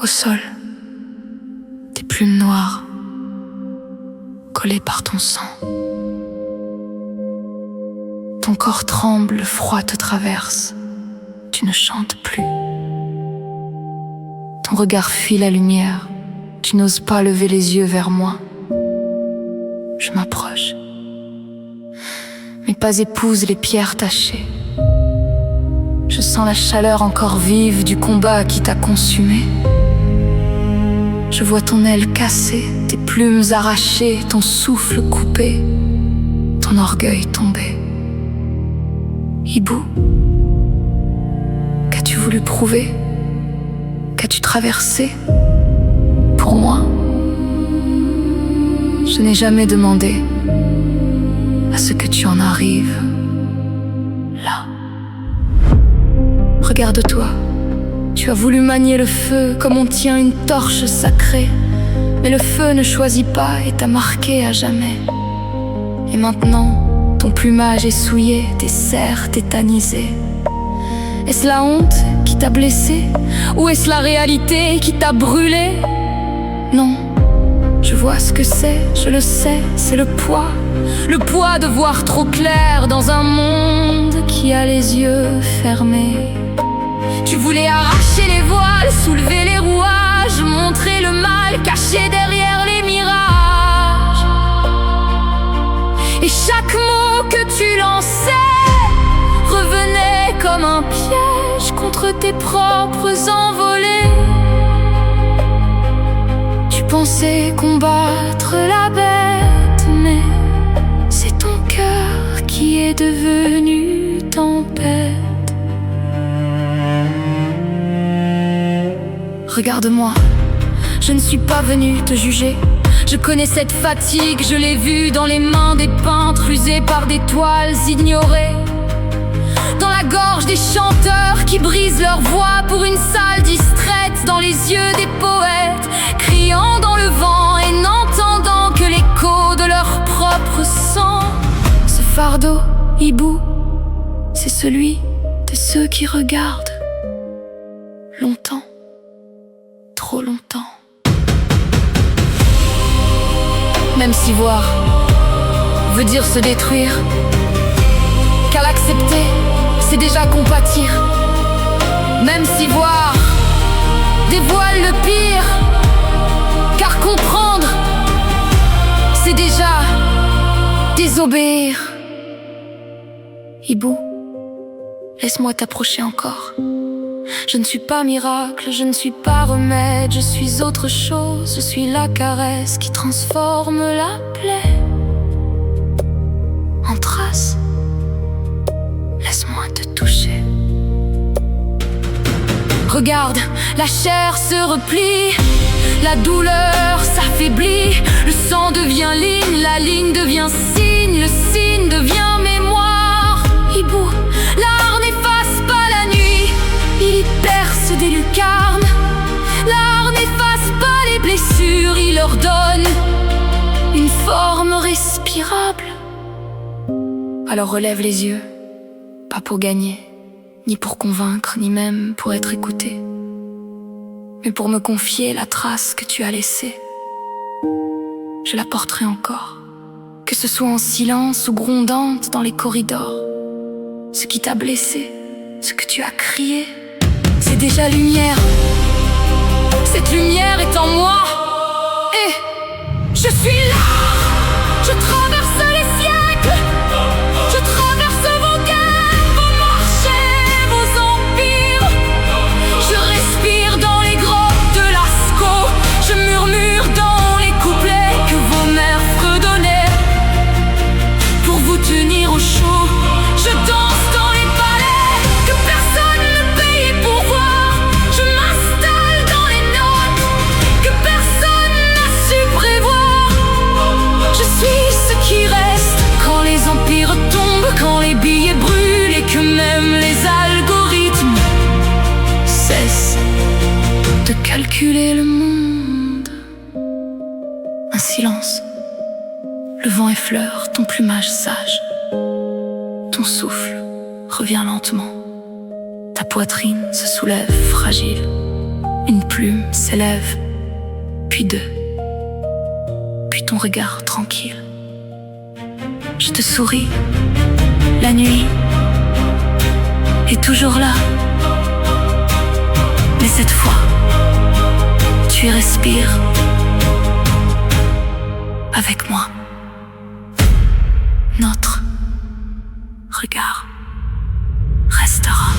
Au sol, des plumes noires, collées par ton sang. Ton corps tremble, le froid te traverse, tu ne chantes plus. Ton regard fuit la lumière, tu n'oses pas lever les yeux vers moi. Je m'approche. Mes pas épousent les pierres tachées. Je sens la chaleur encore vive du combat qui t'a consumé. Je vois ton aile cassée, tes plumes arrachées, ton souffle coupé, ton orgueil tombé. Hibou, qu'as-tu voulu prouver? Qu'as-tu traversé pour moi? Je n'ai jamais demandé à ce que tu en arrives là. Regarde-toi, tu as voulu manier le feu comme on tient une torche sacrée, mais le feu ne choisit pas et t'a marqué à jamais. Et maintenant, ton plumage est souillé, tes serres tétanisées. Est-ce la honte qui t'a blessé, ou est-ce la réalité qui t'a brûlé? Non, je vois ce que c'est, je le sais, c'est le poids de voir trop clair dans un monde qui a les yeux fermés. Tu voulais arracher les voiles, soulever les rouages, montrer le mal caché derrière les mirages. Et chaque mot que tu lançais revenait comme un piège contre tes propres envolées. Tu pensais combattre la bête, mais c'est ton cœur qui est devenu tempête. Regarde-moi, je ne suis pas venue te juger. Je connais cette fatigue, je l'ai vue dans les mains des peintres usés par des toiles ignorées, dans la gorge des chanteurs qui brisent leur voix pour une salle distraite, dans les yeux des poètes criant dans le vent et n'entendant que l'écho de leur propre sang. Ce fardeau, hibou, c'est celui de ceux qui regardent longtemps, trop longtemps. Même si voir veut dire se détruire, qu'à l'accepter, c'est déjà compatir. Même si voir dévoile le pire, car comprendre, c'est déjà désobéir. Hibou, laisse-moi t'approcher encore. Je ne suis pas miracle, je ne suis pas remède, je suis autre chose, je suis la caresse qui transforme la plaie en trace. Laisse-moi te toucher. Regarde, la chair se replie, la douleur s'affaiblit, le sang devient ligne, la ligne devient signe, le signe devient mémoire. Hibou, l'art n'efface pas la nuit, il y perce des lucarnes. L'art n'efface pas les blessures, il leur donne une forme respirable. Alors relève les yeux, pas pour gagner, ni pour convaincre, ni même pour être écouté, mais pour me confier la trace que tu as laissée. Je la porterai encore, que ce soit en silence ou grondante dans les corridors. Ce qui t'a blessé, ce que tu as crié, c'est déjà lumière. Cette lumière est en moi, et je suis là. Je traverse les siècles, je traverse vos guerres, vos marchés, vos empires. Je respire dans les grottes de Lascaux, je murmure dans les couplets que vos mères fredonnaient pour vous tenir au chaud. Je danse dans les palais que personne ne payait pour voir. Je m'installe dans les notes que personne n'a su prévoir. Je suis ce qui reste quand les empires tombent, quand les billets brûlent et que même les algorithmes cessent de calculer le monde. Un silence, le vent effleure ton plumage sage. Ton souffle revient lentement, ta poitrine se soulève fragile, Une plume s'élève, puis deux, puis ton regard tranquille. Je te souris, la nuit est toujours là. Mais cette fois, tu y respires avec moi. Notre regard restera.